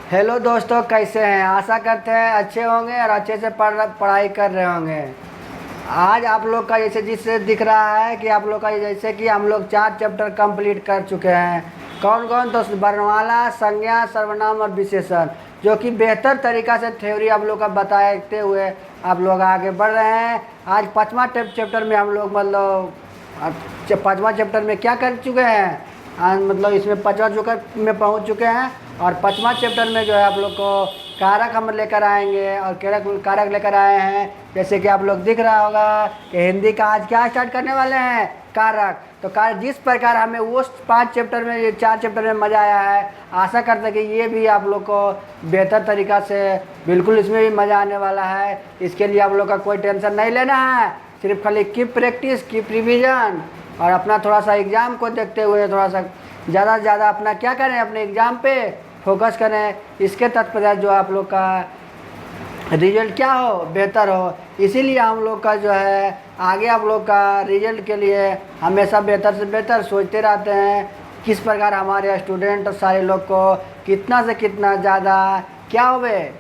Hello दोस्तों, कैसे हैं? आशा करते हैं अच्छे होंगे और अच्छे से पढ़ाई कर रहे होंगे। आज आप लोग का जैसे जिससे दिख रहा है कि आप लोग का जैसे कि हम लोग 4 चैप्टर कंप्लीट कर चुके हैं। कौन कौन? तो वर्णमाला, संज्ञा, सर्वनाम और विशेषण, जो कि बेहतर तरीक़ा से थ्योरी आप लोग का बताते हुए आप लोग आगे बढ़ रहे हैं। आज 5वां चैप्टर में हम लोग मतलब 5वां चैप्टर में क्या कर चुके हैं, मतलब इसमें 5वां चैप्टर में पहुंच चुके हैं। और 5वां चैप्टर में जो है आप लोग को कारक हम लेकर आएंगे और कारक लेकर आए हैं। जैसे कि आप लोग दिख रहा होगा कि हिंदी का आज क्या स्टार्ट करने वाले हैं, कारक। तो कारक जिस प्रकार हमें वो 5 चैप्टर में, ये 4 चैप्टर में मज़ा आया है, आशा करते हैं कि ये भी आप लोग को बेहतर तरीक़ा से बिल्कुल इसमें भी मज़ा आने वाला है। इसके लिए आप लोग का कोई टेंशन नहीं लेना है, सिर्फ खाली कीप प्रैक्टिस, कीप रिवीजन और अपना थोड़ा सा एग्ज़ाम को देखते हुए थोड़ा सा ज़्यादा से ज़्यादा अपना क्या करें, अपने एग्ज़ाम पे फोकस करें। इसके तत्पश्चात जो आप लोग का रिजल्ट क्या हो, बेहतर हो। इसीलिए हम लोग का जो है आगे आप लोग का रिजल्ट के लिए हमेशा बेहतर से बेहतर सोचते रहते हैं, किस प्रकार हमारे स्टूडेंट सारे लोग को कितना से कितना ज़्यादा क्या होवे,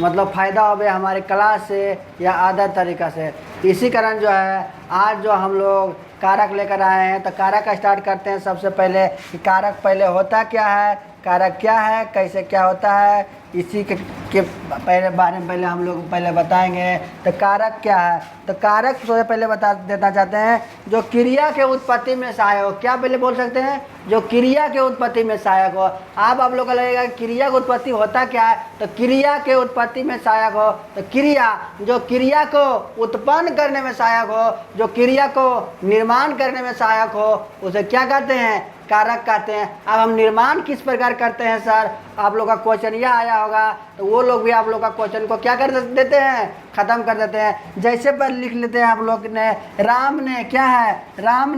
मतलब फ़ायदा होवे हमारे क्लास से या अदर तरीक़ा से। इसी कारण जो है आज जो हम लोग कारक लेकर आए हैं, तो कारक का स्टार्ट करते हैं। सबसे पहले कि कारक पहले होता क्या है, कारक क्या है, कैसे क्या होता है, इसी के बारे में पहले हम लोग पहले बताएंगे। तो कारक क्या है, तो कारक सबसे पहले बता देना चाहते हैं जो क्रिया के उत्पत्ति में सहायक हो। क्या पहले बोल सकते हैं? जो क्रिया के उत्पत्ति में सहायक हो। आप लोग को लगेगा क्रिया की उत्पत्ति होता क्या है, तो क्रिया के उत्पत्ति में सहायक हो। तो क्रिया, जो क्रिया को उत्पन्न करने में सहायक हो, जो क्रिया को निर्माण करने में सहायक हो, उसे क्या कहते हैं? कारक कहते हैं। अब हम निर्माण किस प्रकार करते हैं सर, आप लोग का क्वेश्चन यह आया होगा, तो वो लोग भी आप लोग का क्वेश्चन को क्या कर देते हैं, ख़त्म कर देते हैं। जैसे पर लिख लेते हैं आप लोग ने, राम ने क्या है, राम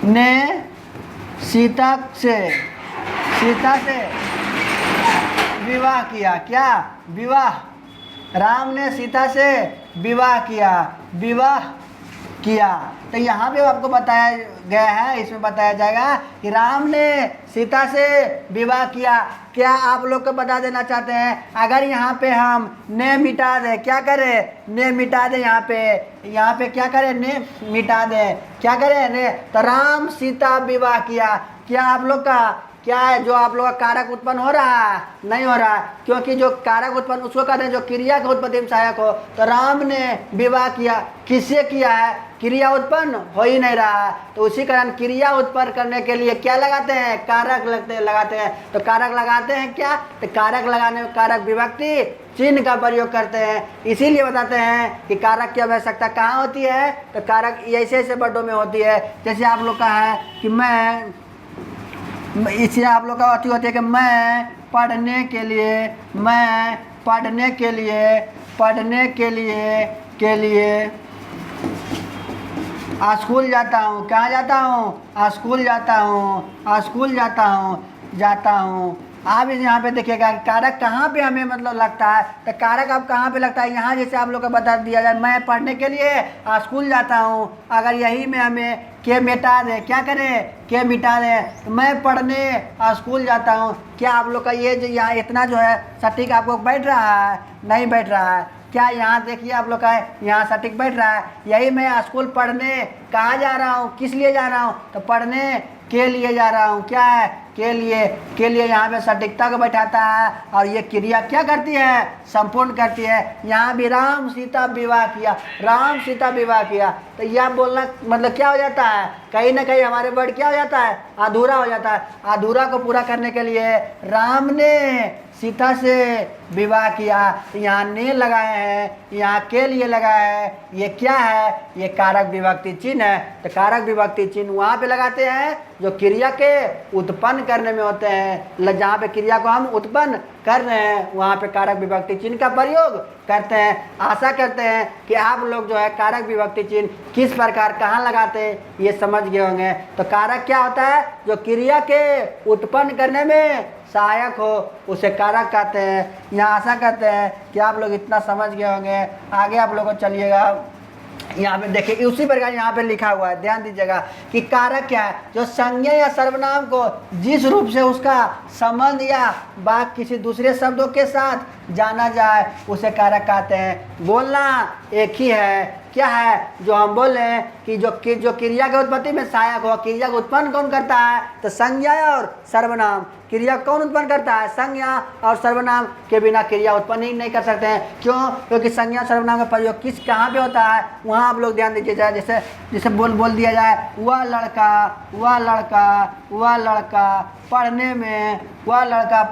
ने सीता से विवाह किया। क्या? विवाह। राम ने सीता से विवाह किया। तो यहाँ पे आपको बताया गया है, इसमें बताया जाएगा कि राम ने सीता से विवाह किया। क्या आप लोग को बता देना चाहते हैं, अगर यहाँ पे हम ने मिटा दें, क्या करें? ने मिटा दें, यहाँ पे क्या करें? ने मिटा दें, क्या करें? ने। तो राम सीता विवाह किया। क्या आप लोग का क्या है, जो आप लोग का कारक उत्पन्न हो रहा है? नहीं हो रहा है, क्योंकि जो कारक उत्पन्न उसको कहते हैं जो क्रिया के उत्पत्ति में सहायक हो। तो राम ने विवाह किया, किससे किया है? क्रिया उत्पन्न हो ही नहीं रहा है, तो उसी कारण क्रिया उत्पन्न करने के लिए क्या लगाते हैं? कारक लगाते हैं। तो कारक लगाते हैं क्या? तो कारक लगाने में कारक विभक्ति चिन्ह का प्रयोग करते हैं। इसीलिए बताते हैं कि कारक की आवश्यकता कहाँ होती है, तो कारक ऐसे वर्डों में होती है। जैसे आप लोग का है कि मैं, इससे आप लोग का अति होती है कि मैं पढ़ने के लिए स्कूल जाता हूँ। कहाँ जाता हूँ? स्कूल जाता हूँ। आप यहाँ पे देखिएगा कारक कहाँ पे हमें मतलब लगता है, तो कारक अब कहाँ पे लगता है? यहाँ जैसे आप लोग को बता दिया जाए, मैं पढ़ने के लिए स्कूल जाता हूँ। अगर यही में हमें के मिटा दें, क्या करें? के मिटा दें, मैं पढ़ने स्कूल जाता हूँ। क्या आप लोग का ये जो यहाँ इतना जो है सटीक आपको बैठ रहा है? नहीं बैठ रहा है। क्या यहाँ देखिए आप लोग का यहाँ सटीक बैठ रहा है? यही मैं स्कूल पढ़ने कहाँ जा रहा हूँ, किस लिए जा रहा हूँ? तो पढ़ने के लिए जा रहा हूँ। क्या है? के लिए यहाँ पे सटीकता को बैठाता है और ये क्रिया क्या करती है? संपूर्ण करती है। यहाँ भी राम सीता विवाह किया। तो यह बोलना मतलब क्या हो जाता है, कहीं ना कहीं हमारे वर्ड क्या हो जाता है? अधूरा हो जाता है। अधूरा को पूरा करने के लिए राम ने सीता से विवाह किया, यहाँ ने लगाए हैं, यहाँ के लिए लगाया है। ये क्या है? ये कारक विभक्ति चिन्ह है। तो कारक विभक्ति चिन्ह वहाँ पे लगाते हैं जो क्रिया के उत्पन्न करने में होते हैं। जहाँ पे क्रिया को हम उत्पन्न कर रहे हैं वहाँ पे कारक विभक्ति चिन्ह का प्रयोग करते हैं। आशा करते हैं कि आप लोग जो है कारक विभक्ति चिन्ह किस प्रकार कहाँ लगाते हैं ये समझ गए होंगे। तो कारक क्या होता है? जो क्रिया के उत्पन्न करने में सहायक हो, उसे कारक कहते हैं। यहाँ आशा करते हैं कि आप लोग इतना समझ गए होंगे। आगे आप लोग को चलिएगा यहाँ पे देखिए उसी प्रकार यहाँ पे लिखा हुआ है, ध्यान दीजिएगा कि कारक क्या है, जो संज्ञा या सर्वनाम को जिस रूप से उसका संबंध या बात किसी दूसरे शब्दों के साथ जाना जाए उसे कारक कहते हैं। बोलना एक ही है, क्या है जो हम बोल रहे हैं कि जो क्रिया के उत्पत्ति में सहायक हो, क्रिया को उत्पन्न कौन करता है, तो संज्ञा और सर्वनाम। क्रिया कौन उत्पन्न करता है, संज्ञा, और सर्वनाम के बिना क्रिया उत्पन्न ही नहीं कर सकते हैं। क्यों? क्योंकि संज्ञा सर्वनाम का प्रयोग किस कहाँ पे होता है, वहाँ आप लोग ध्यान दीजिए जाए। जैसे बोल दिया जाए वह लड़का पढ़ने में, वह लड़का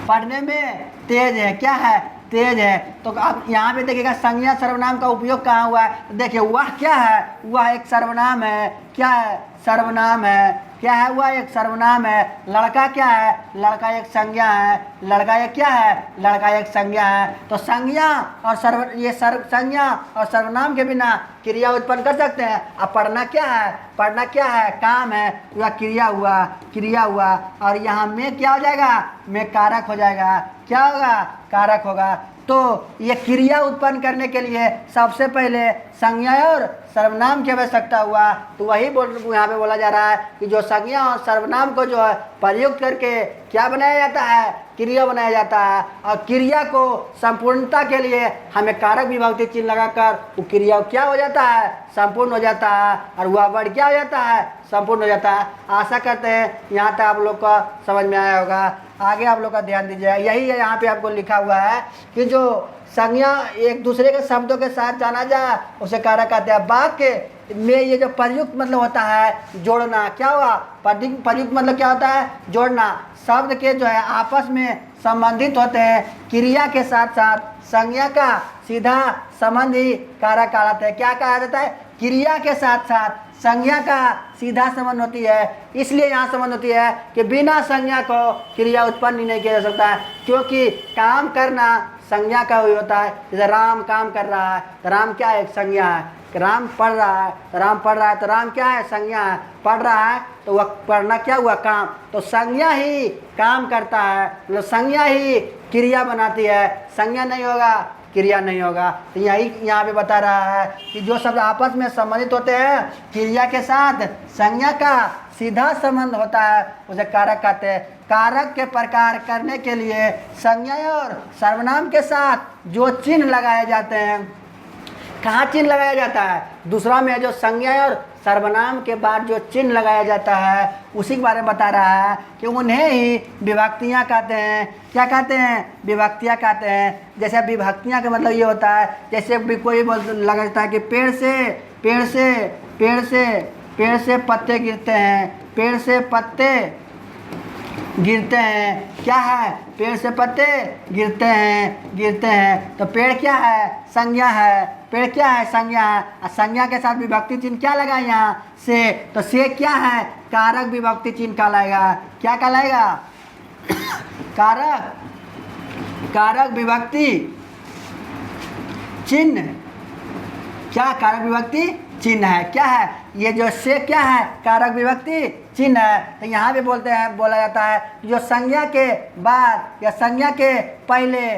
पढ़ने में तेज है, क्या है, तेज है। तो आप यहाँ पे देखिएगा संज्ञा सर्वनाम का उपयोग कहाँ हुआ है। देखिए वह क्या है, वह एक सर्वनाम है, क्या है, सर्वनाम है, क्या है, वह एक सर्वनाम है। लड़का क्या है, लड़का एक संज्ञा है, लड़का एक क्या है, लड़का एक संज्ञा है। तो संज्ञा और संज्ञा और सर्वनाम के बिना क्रिया उत्पन्न कर सकते हैं। अब पढ़ना क्या है, काम है, वह क्रिया हुआ, और यहाँ में क्या हो जाएगा, में कारक हो जाएगा, क्या होगा, कारक होगा। तो ये क्रिया उत्पन्न करने के लिए सबसे पहले संज्ञा और सर्वनाम की आवश्यकता हुआ। तो वही यहाँ पे बोला जा रहा है कि जो संज्ञा और सर्वनाम को जो है प्रयुक्त करके क्या बनाया जाता है, क्रिया बनाया जाता है। और क्रिया को संपूर्णता के लिए हमें कारक विभक्ति चिन्ह लगाकर वो क्रिया क्या हो जाता है, संपूर्ण हो जाता है, और वह वर्ड क्या हो जाता है, संपूर्ण हो जाता है। आशा करते हैं यहाँ तक आप लोग को समझ में आया होगा। आगे आप लोग का ध्यान दीजिए, यही है यहाँ पे आपको लिखा हुआ है कि जो संज्ञा एक दूसरे के शब्दों के साथ जाना जाए उसे कारक कहते हैं। वाक्य में ये जो प्रयुक्त मतलब होता है जोड़ना, क्या हुआ, प्रयुक्त मतलब क्या होता है, जोड़ना। शब्द के जो है आपस में संबंधित होते हैं, क्रिया के साथ साथ संज्ञा का सीधा संबंध ही कारक कहलाता है। क्या कहा जाता है, क्रिया के साथ साथ संज्ञा का सीधा संबंध होती है। इसलिए यहाँ संबंध होती है कि बिना संज्ञा को क्रिया उत्पन्न नहीं किया जा सकता है, क्योंकि काम करना संज्ञा का ही होता है। जैसे राम काम कर रहा है, तो राम क्या है, एक संज्ञा है। राम पढ़ रहा है, तो राम पढ़ रहा है, तो राम क्या है, संज्ञा है। पढ़ रहा है तो वह पढ़ना क्या हुआ, काम। तो संज्ञा ही काम करता है, मतलब संज्ञा ही क्रिया बनाती है। संज्ञा नहीं होगा क्रिया नहीं होगा। तो यही यहाँ पे बता रहा है कि जो शब्द आपस में संबंधित होते हैं, क्रिया के साथ संज्ञा का सीधा संबंध होता है, उसे कारक कहते हैं। कारक के प्रकार करने के लिए संज्ञा और सर्वनाम के साथ जो चिन्ह लगाए जाते हैं, कहाँ चिन्ह लगाया जाता है, दूसरा में जो संज्ञा और सर्वनाम के बाद जो चिन्ह लगाया जाता है उसी के बारे में बता रहा है कि उन्हें ही विभक्तियाँ कहते हैं। क्या कहते हैं, विभक्तियाँ कहते हैं। जैसे विभक्तियाँ का मतलब ये होता है, जैसे भी कोई लगता है कि पेड़ से पत्ते गिरते हैं, पेड़ से पत्ते गिरते हैं, क्या है, पेड़ से पत्ते गिरते हैं। तो पेड़ क्या है, संज्ञा है, पेड़ क्या है, संज्ञा है। और संज्ञा के साथ विभक्ति चिन्ह क्या लगा यहाँ से, तो से क्या है, कारक विभक्ति चिन्ह कहलाएगा। क्या कहलाएगा, कारक विभक्ति चिन्ह। क्या कारक विभक्ति चिन्ह है, क्या है, ये जो से क्या है, कारक विभक्ति चिन्ह है। तो यहाँ पे बोला जाता है जो संज्ञा के बाद या संज्ञा के पहले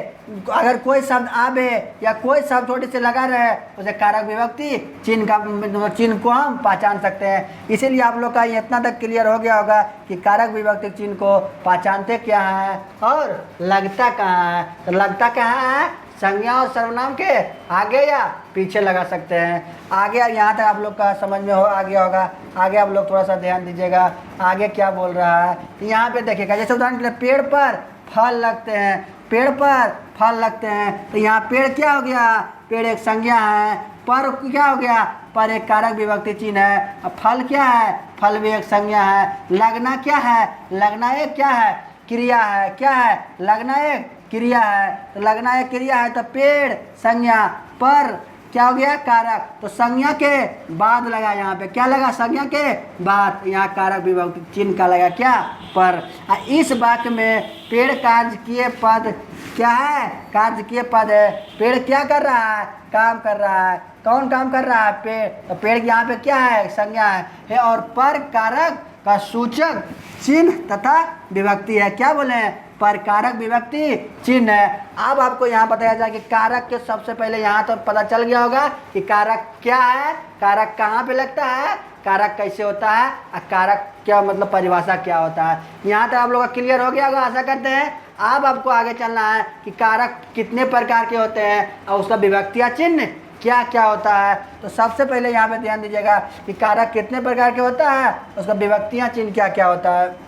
अगर कोई शब्द आवे या कोई शब्द थोड़ी से लगा रहे उसे कारक विभक्ति चिन्ह को हम पहचान सकते हैं। इसीलिए आप लोग का इतना तक क्लियर हो गया होगा कि कारक विभक्ति चिन्ह को पहचानते क्या है और लगता कहाँ है। तो लगता कहाँ है, संज्ञा और सर्वनाम के आगे या पीछे लगा सकते हैं। आगे यहाँ तक आप लोग का समझ में आ गया होगा। आगे आप लोग थोड़ा सा ध्यान दीजिएगा, आगे क्या बोल रहा है। यहाँ पे देखिएगा, जैसे उदाहरण के लिए पेड़ पर फल लगते हैं, पेड़ पर फल लगते हैं। तो यहाँ पेड़ क्या हो गया, पेड़ एक संज्ञा है, पर क्या हो गया, पर एक कारक विभक्ति चिन्ह है। अब फल क्या है, फल भी एक संज्ञा है। लगना क्या है, लगना एक क्या है, क्रिया है। क्या है, लगना एक क्रिया है। तो लगना एक क्रिया है, तो पेड़ संज्ञा, पर क्या हो गया, कारक। तो संज्ञा के बाद लगा, यहाँ पे क्या लगा, संज्ञा के बाद, यहाँ कारक विभक्ति चिन्ह का लगा क्या, पर। इस वाक्य में पेड़ कार्य पद क्या है, कार्य पद है। पेड़ क्या कर रहा है, काम कर रहा है। कौन काम कर रहा है, पेड़। तो पेड़ यहाँ पे क्या है, संज्ञा है। और पर कारक का सूचक चिन्ह तथा विभक्ति है। क्या बोले हैं? परकारक विभक्ति चिन्ह है। अब आपको यहाँ बताया जाए कि कारक के सबसे पहले यहाँ तो पता चल गया होगा कि कारक क्या है, कारक कहाँ पे लगता है, कारक कैसे होता है और कारक क्या मतलब परिभाषा क्या होता है। यहाँ तक आप लोगों का क्लियर हो गया होगा, आशा करते हैं। अब आपको आगे चलना है कि कारक कितने प्रकार के होते हैं और उसका विभक्ति या चिन्ह क्या क्या होता है। तो सबसे पहले यहाँ पे ध्यान दीजिएगा कि कारक कितने प्रकार के होता है, उसका विभक्ति या चिन्ह क्या क्या होता है।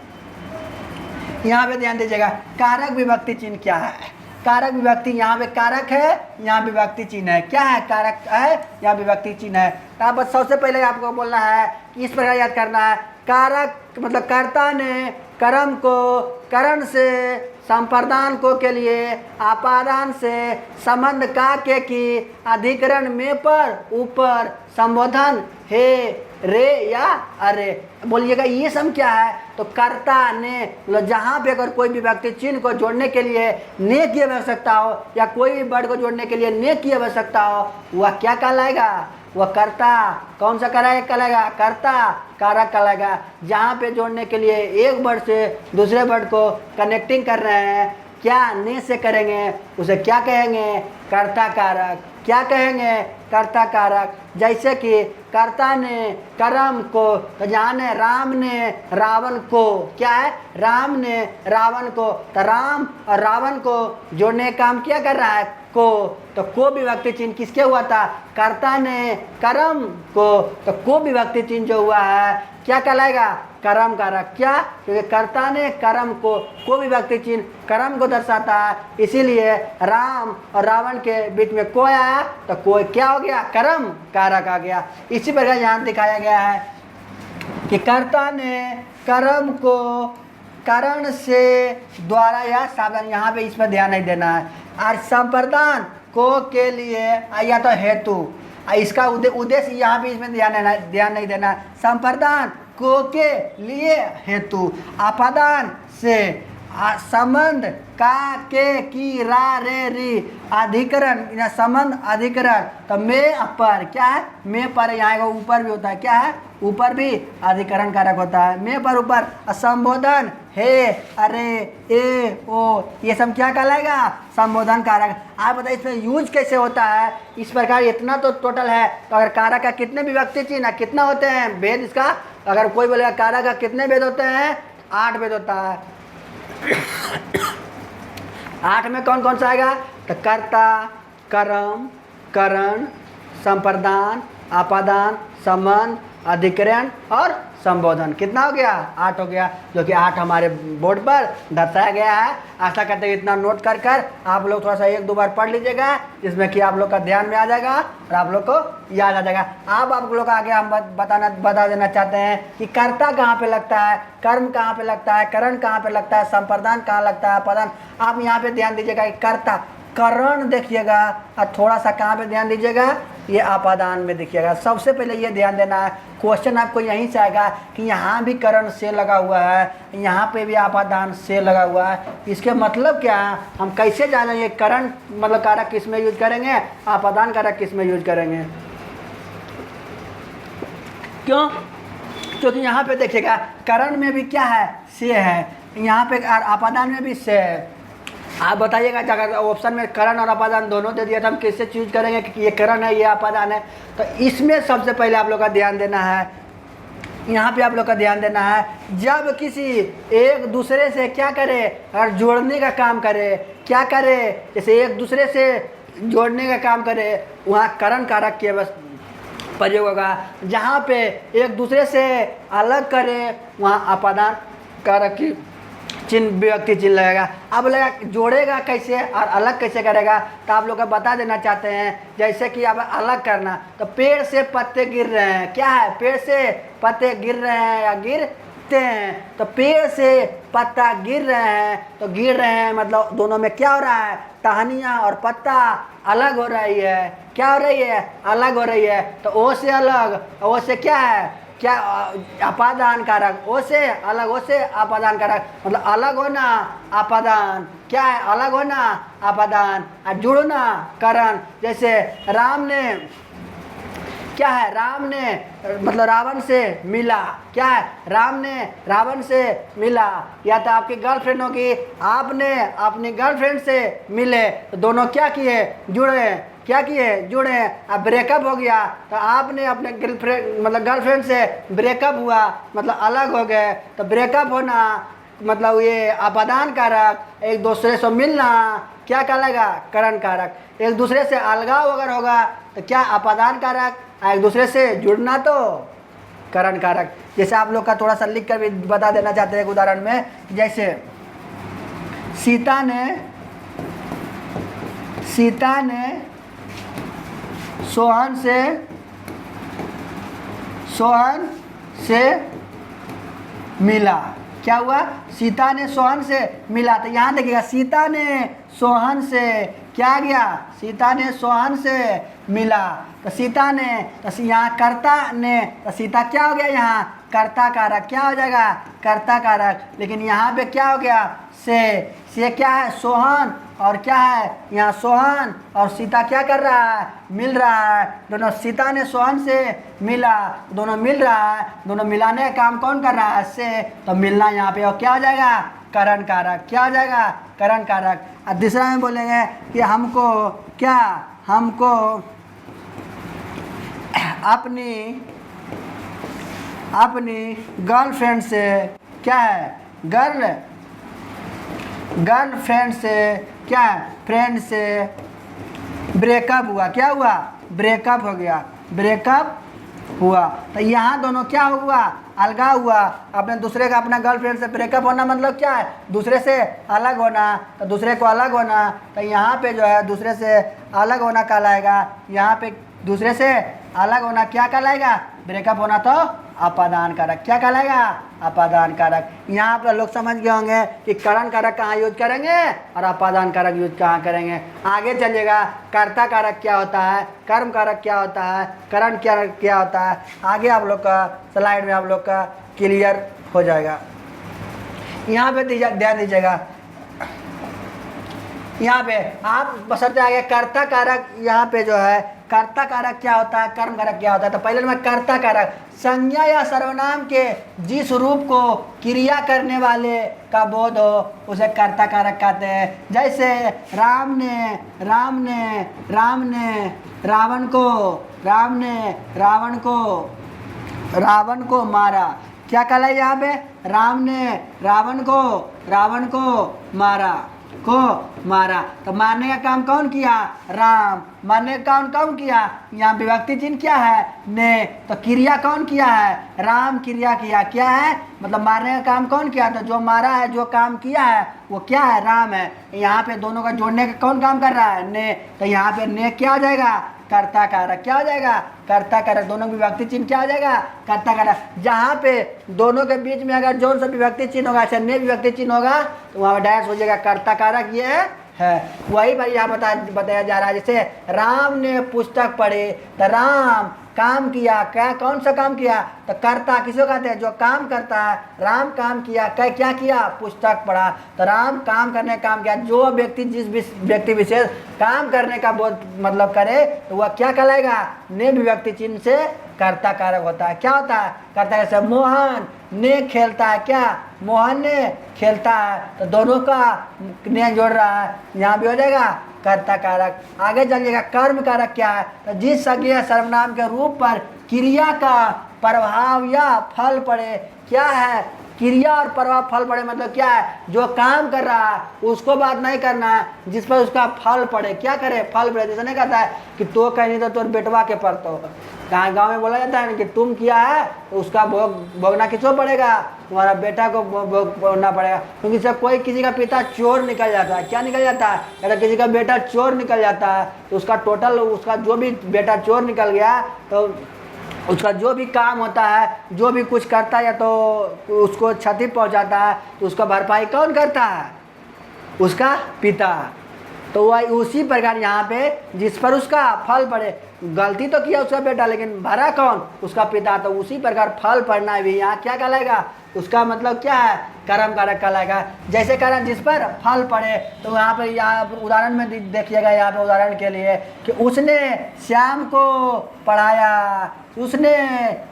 यहाँ पे ध्यान दीजिएगा कारक विभक्ति चिन्ह क्या है। कारक विभक्ति, यहाँ पे कारक है, यहाँ विभक्ति चिन्ह है। क्या है? कारक है, यहाँ विभक्ति चिन्ह है। तो आप सबसे पहले आपको बोलना है कि इस प्रकार याद करना है, कारक मतलब कर्ता ने कर्म को करण से संप्रदान को के लिए आपादान से संबंध का के की अधिकरण में पर ऊपर संबोधन हे रे या अरे। बोलिएगा ये सब क्या है? तो कर्ता ने मतलब जहाँ पे अगर कोई भी व्यक्ति चिन्ह को जोड़ने के लिए ने की आवश्यकता हो या कोई भी वर्ड को जोड़ने के लिए ने की आवश्यकता हो, वह क्या कहलाएगा? वह कर्ता। कौन सा कहलाएगा? कर्ता कारक कहलाएगा। जहाँ पे जोड़ने के लिए एक वर्ड से दूसरे वर्ड को कनेक्टिंग कर रहे हैं, क्या ने से करेंगे, उसे क्या कहेंगे? कर्ता कारक। क्या कहेंगे? कर्ता कारक। जैसे कि कर्ता ने कर्म को, तो जहाँ ने राम ने रावण को, क्या है? राम ने रावण को, तो राम और रावण को जोड़ने का काम क्या कर रहा है? को। तो को विभक्ति चिन्ह किसके हुआ था? कर्ता ने कर्म को। तो को विभक्ति चिन्ह जो हुआ है क्या कहलाएगा? कर्म कारक। क्या? क्योंकि कर्ता ने कर्म को विभक्ति चिन्ह कर्म को दर्शाता है, इसीलिए राम और रावण के बीच में को आया तो को क्या हो गया? कर्म कारक आ गया। इसी प्रकार यहाँ दिखाया गया है कि कर्ता ने कर्म को करण से द्वारा या सावधान, यहाँ पे इस पर ध्यान नहीं देना है। और संप्रदान को के लिए या तो हेतु, इसका उद्देश्य यहाँ पे इसमें ध्यान नहीं देना। संप्रदान को के लिए हेतु, आपादान से संबंध का के की रा रे री अधिकरण या संबंध अधिकरण। तो में पर क्या है? में पर यहाँ का ऊपर भी होता है। क्या है? ऊपर भी अधिकरण कारक होता है। में पर ऊपर संबोधन हे अरे ए ओ, ये सब क्या कहलाएगा? संबोधन कारक। आप बताइए इसमें यूज कैसे होता है। इस प्रकार इतना तो टोटल है। तो अगर कारक का कितने विभक्ति चिन्ह कितना होते हैं भेद इसका? अगर कोई बोलेगा कारक का कितने भेद होते हैं? 8 भेद होता है। 8 में कौन कौन सा आएगा? तो कर्ता, कर्म, करण, संप्रदान, आपादान, संबंध, अधिकरण और संबोधन। कितना हो गया? 8 हो गया, जो कि 8 हमारे बोर्ड पर दर्शाया गया है। आशा करते हैं इतना नोट कर आप लोग थोड़ा सा 1-2 बार पढ़ लीजिएगा, जिसमें कि आप लोग का ध्यान में आ जाएगा और आप लोग को याद आ जाएगा। अब आप लोग आगे हम बता देना चाहते हैं कि कर्ता कहाँ पे लगता है, कर्म कहाँ पे लगता है, करण कहाँ पे लगता है, संप्रदान कहाँ लगता है, आपादान। आप यहाँ पे ध्यान दीजिएगा कि कर्ता करण देखिएगा और थोड़ा सा कहाँ पे ध्यान दीजिएगा? ये आपादान में देखिएगा। सबसे पहले ये ध्यान देना है, क्वेश्चन आपको यहीं से आएगा कि यहाँ भी करण से लगा हुआ है, यहाँ पे भी आपादान से लगा हुआ है। इसके मतलब क्या है? हम कैसे जानेंगे करण मतलब कारक किस में यूज करेंगे, आपादान कारक किस में यूज करेंगे? क्यों? क्योंकि यहाँ पे देखिएगा करण में भी क्या है? से है, यहाँ पे आपादान में भी से है। आप बताइएगा अगर ऑप्शन में करण और आपादान दोनों दे दिया तो हम किससे चूज करेंगे कि ये करण है ये आपादान है? तो इसमें सबसे पहले आप लोग का ध्यान देना है, यहाँ पे आप लोग का ध्यान देना है, जब किसी एक दूसरे से क्या करे और जोड़ने का काम करे, क्या करे? जैसे एक दूसरे से जोड़ने का काम करे, वहाँ करण कारक के बस प्रयोग होगा। जहाँ पे एक दूसरे से अलग करे, वहाँ आपादान कारक की चिन्ह विभक्ति चिन्ह लगेगा। अब लगा जोड़ेगा कैसे और अलग कैसे करेगा? तो आप लोग को बता देना चाहते हैं। जैसे कि अब अलग करना, तो पेड़ से पत्ते गिर रहे हैं, क्या है? पेड़ से पत्ते गिर रहे हैं या गिरते हैं। तो पेड़ से पत्ता गिर रहे हैं, तो गिर रहे हैं मतलब दोनों में क्या हो रहा है? टहनियाँ और पत्ता अलग हो रही है। क्या हो रही है? अलग हो रही है। तो ओ से अलग, ओ से क्या है? क्या? आपादान कारक। ओ से अलग, ओ से आपादान कारक, मतलब अलग होना आपादान। क्या है? अलग होना आपादान और जुड़ना करण। जैसे राम ने क्या है, राम ने मतलब रावण से मिला, क्या है, राम ने रावण से मिला। या तो आपकी गर्लफ्रेंड होगी, आपने अपनी गर्लफ्रेंड से मिले, तो दोनों क्या किए, जुड़े, क्या किए, जुड़े। अब ब्रेकअप हो गया तो आपने अपने गर्लफ्रेंड से ब्रेकअप हुआ, मतलब अलग हो गए। तो ब्रेकअप होना मतलब ये अपादान कारक, एक दूसरे से मिलना क्या कहलाएगा, करण कारक। एक दूसरे से अलगाव अगर होगा तो क्या, अपादान कारक। एक दूसरे से जुड़ना तो करण कारक। जैसे आप लोग का थोड़ा सा लिख कर भी बता देना चाहते हैं एक उदाहरण में, जैसे सीता ने सोहन से मिला। क्या हुआ, सीता ने सोहन से मिला। तो यहाँ देखिएगा, सीता ने सोहन से क्या गया, सीता ने सोहन से मिला। तो सीता ने, तो यहाँ कर्ता ने, तो सीता क्या हो गया, यहाँ कर्ता कारक, क्या हो जाएगा, कर्ता कारक। लेकिन यहाँ पे क्या हो गया, से क्या है, सोहन, और क्या है यहाँ सोहन, और सीता क्या कर रहा है, मिल रहा है। दोनों, सीता ने सोहन से मिला, दोनों मिल रहा है, दोनों मिलाने का काम कौन कर रहा है, से। तो मिलना यहाँ पे और क्या हो जाएगा, करण कारक, क्या हो जाएगा, करण कारक। और दूसरा में बोलेंगे कि हमको क्या, हमको अपनी गर्लफ्रेंड से क्या है, गर्लफ्रेंड से क्या है, फ्रेंड से ब्रेकअप हुआ। क्या हुआ, ब्रेकअप हो गया, ब्रेकअप हुआ। तो यहाँ दोनों क्या हुआ, अलगाव हुआ। अपने दूसरे का, अपना गर्लफ्रेंड से ब्रेकअप होना मतलब क्या है, दूसरे से अलग होना। तो दूसरे को अलग होना, तो यहाँ पे जो है दूसरे से अलग होना कहलाएगा। यहाँ पे दूसरे से अलग होना क्या कहलाएगा, ब्रेकअप होना तो अपादान कारक, क्या कहलाएगा, अपादान कारक। यहाँ पर लोग समझ गए होंगे कि करण कारक कहाँ यूज करेंगे और अपादान कारक यूज कहाँ करेंगे। आगे चलिएगा, कर्ता कारक क्या होता है, कर्म कारक क्या होता है, करण कारक क्या होता है, आगे आप लोग का स्लाइड में आप लोग का क्लियर हो जाएगा। यहाँ पे ध्यान दीजिएगा, यहाँ पे आप बसरते आगे कर्ता कारक, यहाँ पे जो है कर्ता कारक क्या होता है, कर्म कारक क्या होता है। तो पहले मैं कर्ता कारक, संज्ञा या सर्वनाम के जिस रूप को क्रिया करने वाले का बोध हो उसे कर्ता कारक कहते हैं। जैसे राम ने रावण को मारा। क्या कहला है यहाँ पे, राम ने रावण को मारा। तो मारने का काम कौन किया, राम। मारने का काम कौन किया, यहाँ विभक्ति चिन्ह क्या है, ने। तो क्रिया कौन किया है, राम क्रिया किया। क्या है, मतलब मारने का काम कौन किया, तो जो मारा है, जो काम किया है वो क्या है, राम है। यहाँ पे दोनों का जोड़ने का कौन काम कर रहा है, ने। तो यहाँ पे ने क्या हो जाएगा, कर्ता कारक, क्या हो जाएगा, कर्ता कारक। दोनों विभक्ति चिन्ह क्या हो जाएगा, कर्ता कारक। जहाँ पे दोनों के बीच में अगर जोन सा विभक्ति चिन्ह होगा, अच्छा ने विभक्ति चिन्ह होगा, तो वहाँ डैश हो जाएगा, कर्ता कारक ये है। वही पर यहाँ बताया जा रहा है। जैसे राम ने पुस्तक पढ़ी, तो राम काम किया, क्या, कौन सा काम किया, तो कर्ता किसको कहते हैं, जो काम करता है। राम काम किया, क्या किया, पुस्तक पढ़ा। तो राम काम करने का काम किया। जो व्यक्ति, जिस व्यक्ति विशेष काम करने का बोध मतलब करे, तो वह क्या कहलाएगा, ने विभक्ति चिन्ह से कर्ता कारक होता है। क्या होता है, कर्ता कारक। जैसे मोहन ने खेलता है, क्या, मोहन ने खेलता है। तो दोनों का ने जोड़ रहा है, यहाँ भी हो जाएगा कर्ता कारक। आगे चलिएगा, कर्म कारक क्या है, तो जिस संज्ञा सर्वनाम के रूप पर क्रिया का प्रभाव या फल पड़े। क्या है, क्रिया और प्रभाव फल पड़े मतलब क्या है, जो काम कर रहा है उसको बात नहीं करना है, जिस पर उसका फल पड़े। क्या करे, फल पड़े। जैसे नहीं कहता है कि तो कहीं तो तोर बेटवा के पड़तो। कहाँ गाँव में बोला जाता है कि तुम किया है तो उसका भोगना किसको पड़ेगा, तुम्हारा बेटा को भोगना पड़ेगा। क्योंकि जब कोई किसी का पिता चोर निकल जाता है, क्या निकल जाता है, अगर किसी का बेटा चोर निकल जाता है तो उसका टोटल, उसका जो भी बेटा चोर निकल गया तो उसका जो भी काम होता है, जो भी कुछ करता है, या तो उसको क्षति पहुंचाता है, तो उसका भरपाई कौन करता है, उसका पिता। तो वह उसी प्रकार यहाँ पे जिस पर उसका फल पड़े, गलती तो किया उसका बेटा लेकिन भरा कौन, उसका पिता, तो उसी प्रकार फल पड़ना भी यहाँ क्या कहलाएगा, उसका मतलब क्या है, कर्म कारक कहलाएगा। जैसे कारण जिस पर फल पड़े, तो यहाँ पर उदाहरण में देखिएगा, यहाँ पे उदाहरण के लिए कि उसने श्याम को पढ़ाया, उसने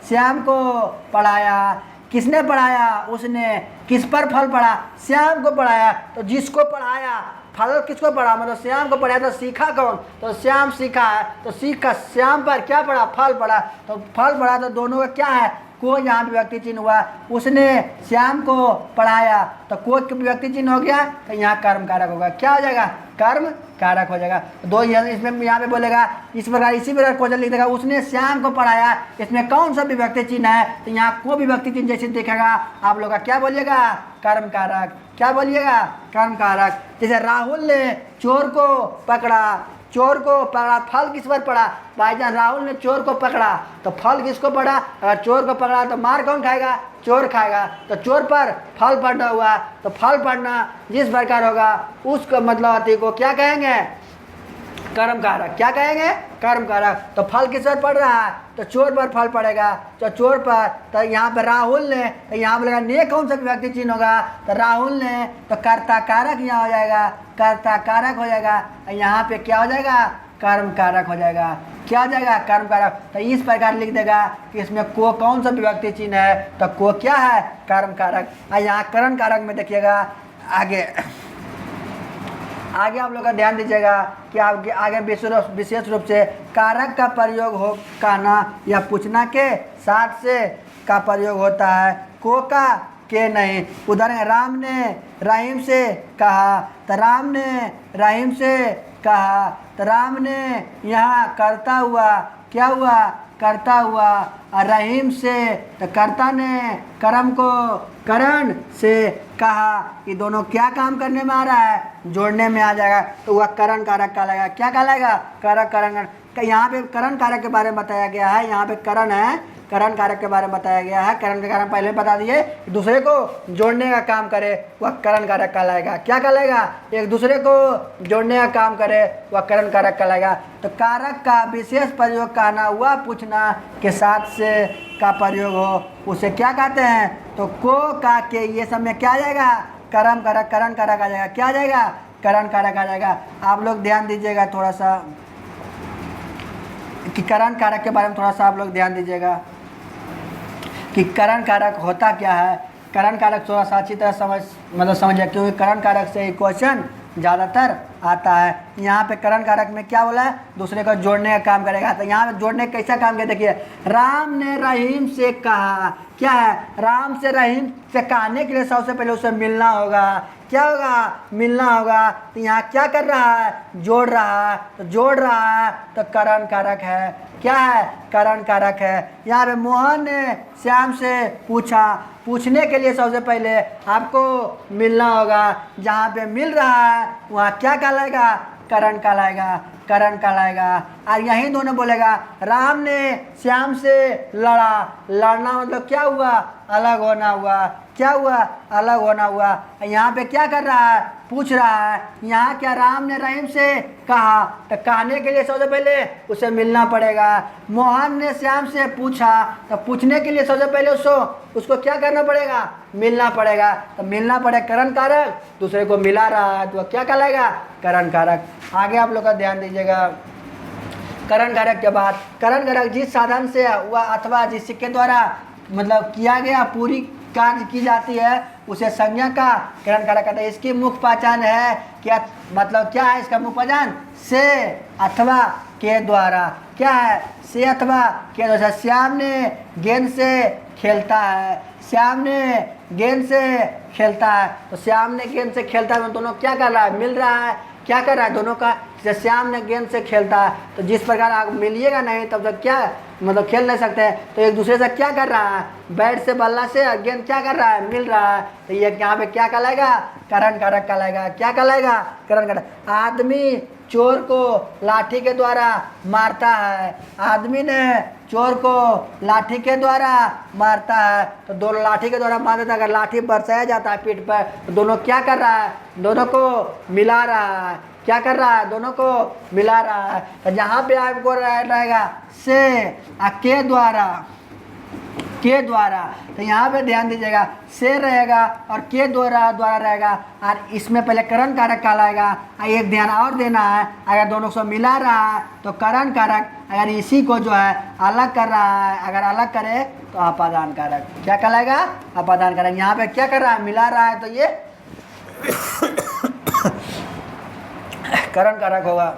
श्याम को पढ़ाया, किसने पढ़ाया, उसने, किस पर फल पड़ा, श्याम को पढ़ाया। तो जिसको पढ़ाया फल किसको पढ़ा, मतलब श्याम को पढ़ाया, तो सीखा कौन, तो श्याम सीखा है, तो सीखा श्याम पर क्या पढ़ा, फल पढ़ा, तो फल पढ़ा, तो दोनों का क्या है, को यहाँ पे व्यक्ति चिन्ह हुआ, उसने श्याम को पढ़ाया, तो को व्यक्ति चिन्ह हो गया, तो यहाँ कर्म कारक होगा, क्या हो जाएगा, कर्म कारक हो जाएगा। दो इसमें यहाँ पे बोलेगा इस प्रकार, इसी प्रकार क्वेश्चन लिख देगा, उसने श्याम को पढ़ाया, इसमें कौन सा विभक्ति चिन्ह है, तो यहाँ को विभक्ति चिन्ह जैसे दिखेगा आप लोग का क्या बोलिएगा, कर्म कारक, क्या बोलिएगा, कर्म कारक। जैसे राहुल ने चोर को पकड़ा, चोर को पकड़ा, फल किस पर पड़ा, भाईजान राहुल ने चोर को पकड़ा, तो फल किसको पड़ा, अगर चोर को पकड़ा तो मार कौन खाएगा, चोर खाएगा, तो चोर पर फल पड़ना हुआ, तो फल पड़ना जिस प्रकार होगा उसको मतलब अति को क्या कहेंगे, कर्म कारक, क्या कहेंगे, कर्म कारक। तो फल किस पर पड़ रहा है, तो चोर पर फल पड़ेगा, तो चोर पर, तो यहाँ पर राहुल ने, तो यहाँ बोलेगा ने कौन सा व्यक्ति चिन्ह होगा, तो राहुल ने, तो कर्ता कारक यहाँ हो जाएगा, कर्ता कारक हो जाएगा, यहाँ पे क्या हो जाएगा, कर्म कारक हो जाएगा, क्या हो जाएगा, कर्म कारक। तो इस प्रकार लिख देगा कि इसमें को कौन सा विभक्ति चिन्ह है, तो को क्या है, कर्म कारक। यहाँ करण कारक में देखिएगा आगे आप लोग का ध्यान दीजिएगा कि आपके आगे विशेष रूप से कारक का प्रयोग हो, कहना या पूछना के साथ से का प्रयोग होता है, को का के नहीं। उदाहरण, राम ने रहीम से कहा, तो राम ने रहीम से कहा, तो राम ने यहाँ करता हुआ, क्या हुआ, करता हुआ, और रहीम से, तो कर्ता ने कर्म को करण से कहा, कि दोनों क्या काम करने में आ रहा है, जोड़ने में आ जाएगा, तो वह करण कारक कहलाएगा, क्या कहलाएगा, कारक करण। यहाँ पे करण कारक के बारे में बताया गया है, यहाँ पे करण है, करण कारक के बारे में बताया गया है। करण के कारण पहले बता दिए, दूसरे को जोड़ने का काम करे वह करण कारक कहलाएगा, क्या कहलाएगा, एक दूसरे को जोड़ने का काम करे वह करण कारक कहलाएगा। तो कारक का विशेष प्रयोग कहना हुआ पूछना के साथ से का प्रयोग हो उसे क्या कहते हैं, तो को का के ये सब में क्या आ जाएगा, कर्म कारक, करण कारक आ जाएगा, क्या आ जाएगा, करण कारक आ जाएगा। आप लोग ध्यान दीजिएगा थोड़ा सा कि करण कारक के बारे में थोड़ा सा आप लोग ध्यान दीजिएगा कि करण कारक होता क्या है। करण कारक थोड़ा सा अच्छी तरह समझिए, क्योंकि करण कारक से ही क्वेश्चन ज़्यादातर आता है। यहाँ पे करण कारक में क्या बोला है, दूसरे को जोड़ने का काम करेगा। तो यहाँ पे जोड़ने का कैसा काम किया, देखिए, राम ने रहीम से कहा, क्या है, राम से रहीम से कहने के लिए सबसे पहले उसे मिलना होगा, क्या होगा, मिलना होगा। तो यहाँ क्या कर रहा है, जोड़ रहा है, तो जोड़ रहा है तो करण कारक है, क्या है, करण कारक है। यहाँ पे मोहन ने श्याम से पूछा, पूछने के लिए सबसे पहले आपको मिलना होगा, जहाँ पे मिल रहा है वहाँ क्या कहलाएगा, करण कहलाएगा, करण कहलाएगा। और यहीं दोनों बोलेगा, राम ने श्याम से लड़ा, लड़ना मतलब क्या हुआ, अलग होना हुआ, क्या हुआ, अलग होना हुआ। यहाँ पे क्या कर रहा है, पूछ रहा है। यहाँ क्या, राम ने रहीम से कहा, तो कहने के लिए सबसे पहले उसे मिलना पड़ेगा। मोहन ने श्याम से पूछा, तो पूछने के लिए सबसे पहले उसको क्या करना पड़ेगा, मिलना पड़ेगा। तो मिलना पड़ेगा, करण कारक, दूसरे को मिला रहा है तो क्या कहलाएगा, करण कारक। आगे आप लोग का ध्यान दीजिएगा, करण कारक के बाद, करण कारक जिस साधन से हुआ अथवा जिस सिक्के द्वारा मतलब किया गया पूरी कार्य की जाती है उसे संज्ञा का करण कारक कहते हैं। इसकी मुख्य पहचान है क्या, मतलब क्या है इसका मुख्य पहचान, से अथवा के द्वारा, क्या है, से अथवा के द्वारा। श्याम ने गेंद से खेलता है, श्याम ने गेंद से खेलता है, तो श्याम ने गेंद से खेलता है, दोनों क्या कर रहा है, मिल रहा है, क्या कर रहा है, दोनों का। जैसे श्याम ने गेंद से खेलता है, तो जिस प्रकार आप मिलिएगा नहीं तब तक क्या मतलब खेल नहीं सकते हैं, तो एक दूसरे से क्या कर रहा है, बैट से बल्ला से गेंद क्या कर रहा है, मिल रहा है। तो ये यहाँ पे क्या कहलाएगा, करण कारक कहलाएगा, क्या कहलाएगा, करण कारक। आदमी चोर को लाठी के द्वारा मारता है, आदमी ने चोर को लाठी के द्वारा मारता है, तो दोनों लाठी के द्वारा मारता है। अगर लाठी बरसाया जाता है पीठ पर, तो दोनों क्या कर रहा है, दोनों को मिला रहा है, क्या कर रहा है, दोनों को मिला रहा है। तो जहाँ पे आपको रहेगा से के द्वारा, तो यहाँ पे ध्यान दीजिएगा से रहेगा और के द्वारा रहेगा, और इसमें पहले करण कारक कहलाएगा। एक ध्यान और देना है, अगर दोनों को मिला रहा है तो करण कारक, अगर इसी को जो है अलग कर रहा है, अगर अलग करे तो अपादान कारक। क्या कहलाएगा, अपादान कारक। यहाँ पे क्या कर रहा है, मिला रहा है, तो ये करण कारक होगा।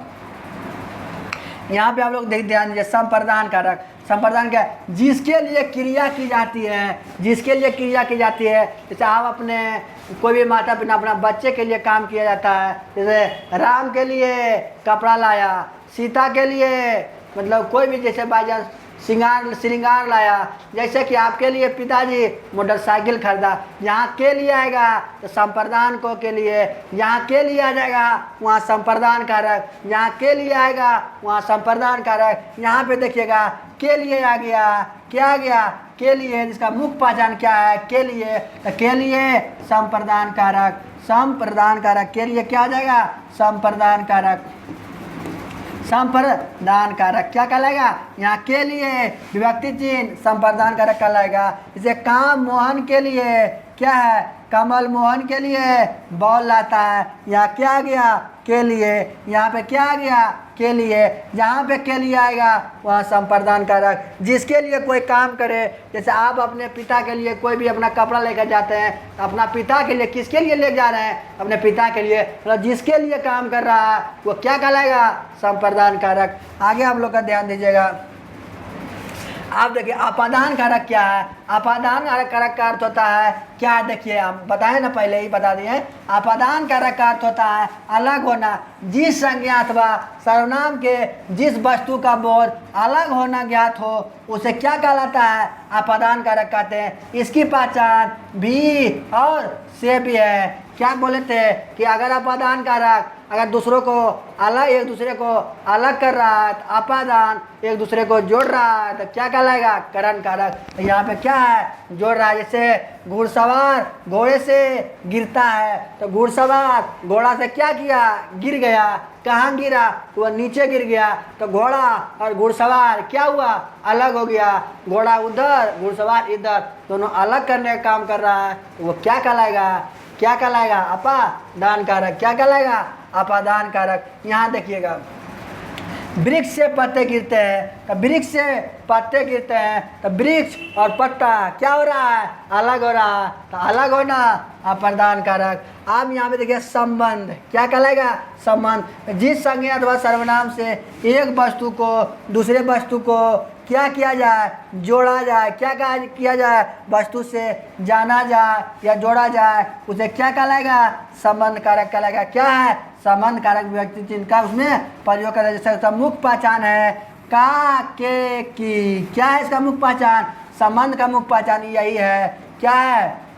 यहाँ पे आप लोग देख ध्यान दीजिए, संप्रदान कारक। संप्रदान क्या है, जिसके लिए क्रिया की जाती है, जिसके लिए क्रिया की जाती है। जैसे आप अपने कोई भी माता पिता अपना बच्चे के लिए काम किया जाता है, जैसे राम के लिए कपड़ा लाया, सीता के लिए मतलब कोई भी जैसे बाई श्रृंगार लाया, जैसे कि आपके लिए पिताजी मोटरसाइकिल खरीदा, यहाँ के लिए आएगा तो संप्रदान को के लिए, यहाँ के लिए आ जाएगा वहाँ संप्रदान कारक, यहाँ के लिए आएगा वहाँ संप्रदान कारक। यहाँ पे देखिएगा के लिए आ गया, क्या आ गया, के लिए, जिसका मुख्य पहचान क्या है, के लिए, तो के लिए संप्रदान कारक, संप्रदान कारक, के लिए क्या आ जाएगा, संप्रदान कारक, संप्रदान कारक। क्या कहलाएगा, यहाँ के लिए विभक्ति चिन्ह संप्रदान कारक कहलाएगा। इसे काम मोहन के लिए क्या है, कमल मोहन के लिए बॉल लाता है, यहाँ क्या आ गया, के लिए, यहाँ पे क्या आ गया, के लिए, जहाँ पे के लिए आएगा वहाँ संप्रदान कारक। जिसके लिए कोई काम करे, जैसे आप अपने पिता के लिए कोई भी अपना कपड़ा लेकर जाते हैं, अपना पिता के लिए, किसके लिए ले जा रहे हैं, अपने पिता के लिए, मतलब जिसके लिए काम कर रहा है वो क्या कहलाएगा, संप्रदान कारक। आगे आप लोग का ध्यान दीजिएगा, आप देखिए अपादान कारक क्या है। अपादान कारक का अर्थ होता है क्या है, देखिए हम बताए ना, पहले ही बता दिए। अपादान कारक का अर्थ होता है अलग होना, जिस संज्ञा अथवा सर्वनाम के जिस वस्तु का बोध अलग होना ज्ञात हो उसे क्या कहलाता है, अपादान कारक कहते हैं। इसकी पहचान भी और से भी है। क्या बोले थे कि अगर अपादान कारक अगर दूसरों को अलग, एक दूसरे को अलग कर रहा है तो अपादान, एक दूसरे को जोड़ रहा है तो क्या कहलाएगा, करण कारक। तो यहाँ पे क्या है, जोड़ रहा है। जैसे घुड़सवार घोड़े से गिरता है, तो घुड़सवार घोड़ा से क्या किया, गिर गया। कहाँ गिरा, तो वह नीचे गिर गया। तो घोड़ा और घुड़सवार क्या हुआ, अलग हो गया। घोड़ा उधर, घुड़सवार इधर, दोनों अलग करने का काम कर रहा है, तो वो क्या कहलाएगा, क्या कहलाएगा, अपादान कारक। क्या कहलाएगा, अपादान कारक। यहाँ देखिएगा, वृक्ष से पत्ते गिरते हैं, तो वृक्ष से पत्ते गिरते हैं, तो वृक्ष और पत्ता क्या हो रहा है, अलग हो रहा है, तो अलग होना अपादान कारक। आप यहाँ पे देखिए संबंध, क्या कहलाएगा, संबंध। जिस संज्ञा अथवा सर्वनाम से एक वस्तु को दूसरे वस्तु को क्या किया जाए, जोड़ा जाए। क्या किया जाए, वस्तु से जाना जाए या जोड़ा जाए, उसे क्या कहलाएगा, संबंध कारक कहलाएगा। क्या है, संबंध कारक विभक्ति चिन्ह का उसमें प्रयोग करें। जैसे उसका मुख्य पहचान है का, के, की। क्या है इसका मुख्य पहचान, संबंध का मुख्य पहचान यही है। क्या है,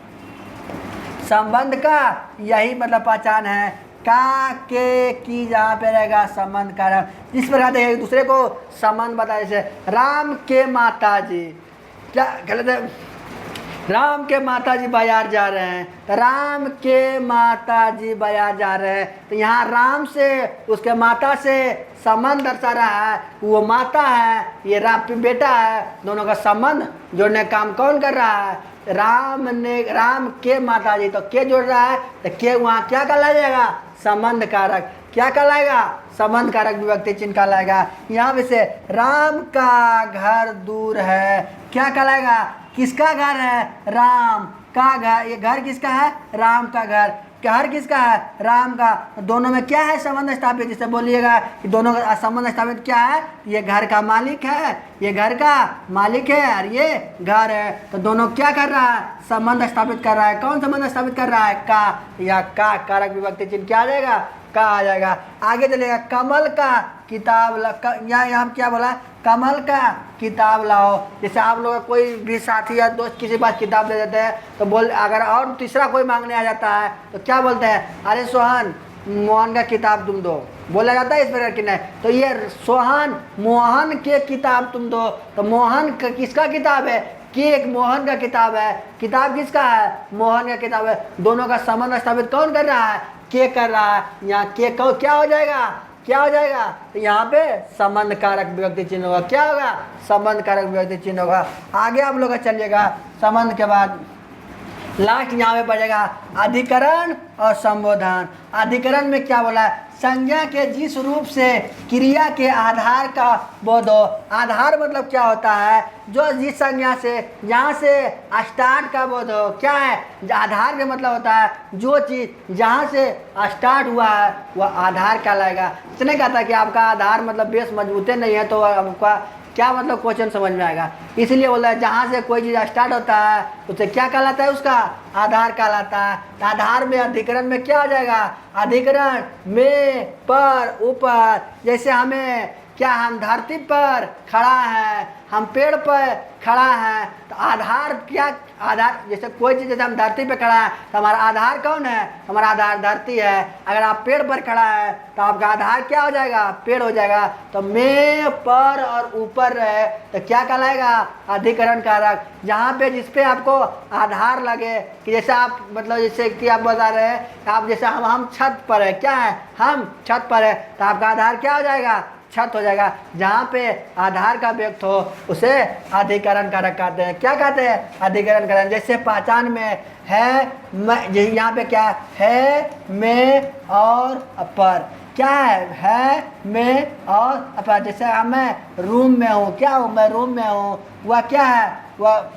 संबंध का यही मतलब पहचान है, का, के, की, जहाँ पे रहेगा संबंध कारक। इस प्रकार एक दूसरे को संबंध बताए। जैसे राम के माता जी, क्या कहते हैं, राम के माता जी बाजार जा रहे हैं, तो राम के माता जी बाजार जा रहे हैं, तो यहाँ राम से उसके माता से संबंध दर्शा रहा है। वो माता है, ये राम बेटा है, दोनों का संबंध जोड़ने का काम कौन कर रहा है, राम के माता जी, तो के जोड़ रहा है, तो के वहाँ क्या कहलाएगा, संबंध कारक। क्या कहलाएगा, संबंध कारक विभक्ति चिन्ह कहलाएगा। यहाँ पे से राम का घर दूर है, क्या कहलाएगा, किसका घर है, राम का घर। ये घर किसका है, राम का घर। घर किसका है, राम का। दोनों में क्या है, संबंध स्थापित। जिसे बोलिएगा कि दोनों का संबंध स्थापित क्या है, ये घर का मालिक है, ये घर का मालिक है और ये घर है, तो दोनों क्या कर रहा है, संबंध स्थापित कर रहा है। कौन संबंध स्थापित कर रहा है, का, या का कारक विभक्ति चिन्ह क्या आ जाएगा, का आ जाएगा। आगे चलेगा, कमल का किताब यहाँ क्या बोला, कमल का किताब लाओ। जैसे आप लोग कोई भी साथी या दोस्त किसी बात किताब दे देते हैं, तो बोल, अगर और तीसरा कोई मांगने आ जाता है तो क्या बोलते हैं, अरे सोहन मोहन का किताब तुम दो, बोला जाता है इस प्रकार की। नहीं, तो ये सोहन मोहन के किताब तुम दो, तो मोहन का किसका किताब है, कि एक मोहन का किताब है। किताब किसका है, मोहन का किताब है। दोनों का संबंध स्थापित कौन कर रहा है, के कर रहा है, यहाँ के को क्या हो जाएगा, क्या हो जाएगा, तो यहाँ पे संबंध कारक विभक्ति चिन्ह होगा, क्या होगा, संबंध कारक विभक्ति चिन्ह होगा। आगे आप लोग का चलिएगा, संबंध के बाद लास्ट यहाँ पे पड़ेगा अधिकरण और संबोधन। अधिकरण में क्या बोला है, संज्ञा के जिस रूप से क्रिया के आधार का बोध हो। आधार मतलब क्या होता है, जो जिस संज्ञा से जहाँ से स्टार्ट का बोध हो, क्या है आधार का मतलब होता है जो चीज़ जहाँ से स्टार्ट हुआ है वह आधार कहलाएगा। इसने कहा था कि आपका आधार मतलब बेस मजबूते नहीं है तो आपका क्या मतलब क्वेश्चन समझ में आएगा, इसलिए बोला है जहाँ से कोई चीज़ स्टार्ट होता है उसे क्या कहलाता है, उसका आधार कहलाता है। तो आधार में अधिकरण में क्या हो जाएगा, अधिकरण में पर ऊपर, जैसे हमें क्या हम धरती पर खड़ा है, हम पेड़ पर खड़ा है, तो आधार क्या, आधार जैसे कोई चीज़, जैसे हम धरती पे खड़ा है तो हमारा आधार कौन है, हमारा आधार धरती है। अगर आप पेड़ पर खड़ा है तो आपका आधार क्या हो जाएगा, पेड़ हो जाएगा। तो में पर और ऊपर रहे तो क्या कहलाएगा, अधिकरण कारक। जहाँ पे जिस पे आपको आधार लगे, कि जैसे आप मतलब जैसे कि आप बता रहे हैं आप जैसे हम छत पर है, क्या है हम छत पर है, तो आपका आधार क्या हो जाएगा, छत हो जाएगा। जहाँ पे आधार का व्यक्त हो उसे अधिकरण कारक कहते हैं। क्या कहते हैं, अधिकरण कारक। जैसे पहचान में है मैं, यहाँ पे क्या है में और अपर, क्या है में और अपर। जैसे मैं रूम में हूँ, क्या हूँ मैं रूम में हूँ, वह क्या है वह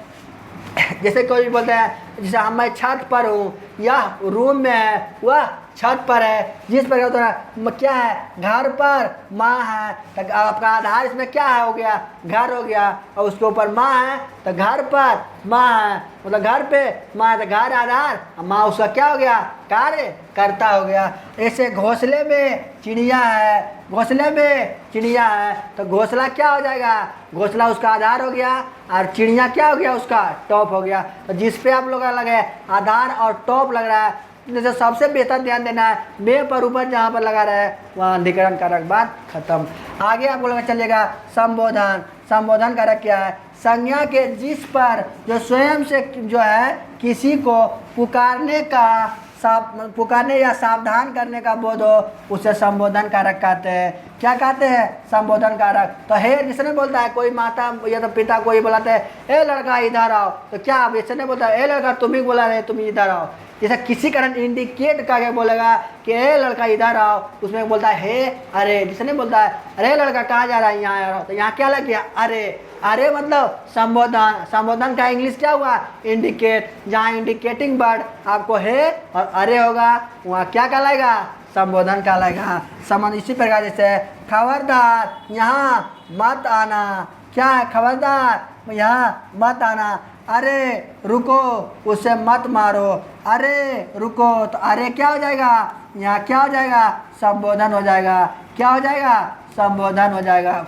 जैसे कोई बोलते हैं जैसे हम मैं छत पर हूँ या रूम में है, वह छत पर है। जिस पर होता है क्या है, घर पर माँ है, तो आपका आधार इसमें क्या है हो गया, घर हो गया, और उसके ऊपर माँ है तो घर पर माँ है, मतलब घर पे माँ है तो घर आधार, माँ उसका क्या हो गया, कार्य करता हो गया। ऐसे घोंसले में चिड़िया है, घोंसले में चिड़िया है तो घोंसला क्या हो जाएगा, घोंसला उसका आधार हो गया और चिड़िया क्या हो गया, उसका टॉप हो गया। तो जिस पे आप लोग का लगे आधार और टॉप लग रहा है, जैसे सबसे बेहतर ध्यान देना है में पर ऊपर जहाँ पर लगा रहा है वहाँ अधिकरण कारक, बात खत्म। आगे आपको लगा चलेगा संबोधन। संबोधन कारक क्या है, संज्ञा के जिस पर जो स्वयं से जो है किसी को पुकारने या सावधान करने का बोध हो उसे संबोधन कारक कहते हैं। क्या कहते हैं, संबोधन कारक। तो हे जिसने बोलता है कोई माता या तो पिता कोई बुलाते हैं ए लड़का इधर आओ, तो क्या आप ऐसे नहीं बोलता है ए लड़का तुम ही बुला रहे तुम इधर आओ। जैसे किसी कारण इंडिकेट करके बोलेगा कि ए लड़का इधर आओ, उसमें बोलता है हे अरे, जिसने बोलता है अरे लड़का कहाँ जा रहा है, यहाँ आ रहा हो, तो यहाँ क्या लग गया अरे। अरे मतलब संबोधन, संबोधन का इंग्लिश क्या हुआ, इंडिकेट। जहाँ इंडिकेटिंग वर्ड आपको है और अरे होगा वहाँ क्या कहलाएगा, संबोधन कहलाएगा। संबंध इसी प्रकार जैसे खबरदार यहाँ मत आना, क्या है खबरदार यहाँ मत आना, अरे रुको उसे मत मारो, अरे रुको, तो अरे क्या हो जाएगा, यहाँ क्या हो जाएगा, संबोधन हो जाएगा। क्या हो जाएगा, संबोधन हो जाएगा।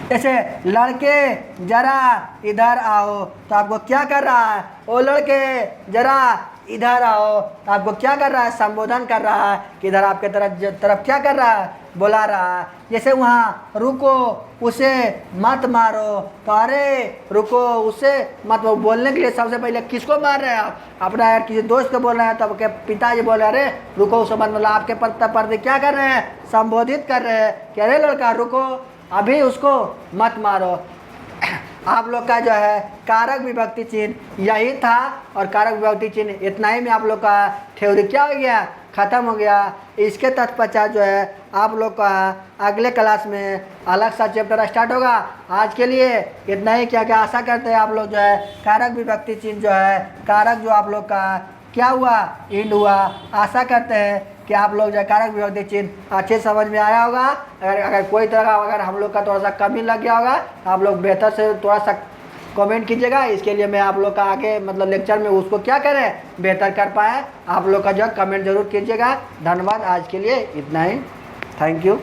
जैसे लड़के जरा इधर आओ, तो आपको क्या कर रहा है, ओ लड़के जरा इधर आओ, तो आपको क्या कर रहा है, संबोधन कर रहा है कि इधर आपके तरफ क्या कर रहा है, बुला रहा है। जैसे वहाँ रुको उसे मत मारो, तो अरे रुको उसे मत मारो, बोलने के लिए सबसे पहले किसको मार रहे हैं आप, अपना यार किसी दोस्त को बोल रहे हैं, तब के पिताजी बोल रहे हैं अरे रुको उसे मत, मतलब आपके प्रति क्या कर रहे हैं, संबोधित कर रहे हैं कि अरे लड़का रुको अभी उसको मत मारो। आप लोग का जो है कारक विभक्ति चिन्ह यही था, और कारक विभक्ति चिन्ह इतना ही में आप लोग का थ्योरी क्या हो गया, ख़त्म हो गया। इसके तत्पश्चात जो है आप लोग का अगले क्लास में अलग सा चैप्टर स्टार्ट होगा। आज के लिए इतना ही। क्या क्या आशा करते हैं आप लोग जो है कारक विभक्ति चिन्ह जो है, कारक जो आप लोग का क्या हुआ, इंड हुआ। आशा करते हैं कि आप लोग जो कारक विभक्ति चिन्ह अच्छे समझ में आया होगा। अगर कोई तरह का अगर हम लोग का थोड़ा सा कमी लग गया होगा, आप लोग बेहतर से थोड़ा सा कमेंट कीजिएगा। इसके लिए मैं आप लोग का आगे मतलब लेक्चर में उसको क्या करें, बेहतर कर पाए। आप लोग का जो कमेंट जरूर कीजिएगा। धन्यवाद। आज के लिए इतना ही। Thank you.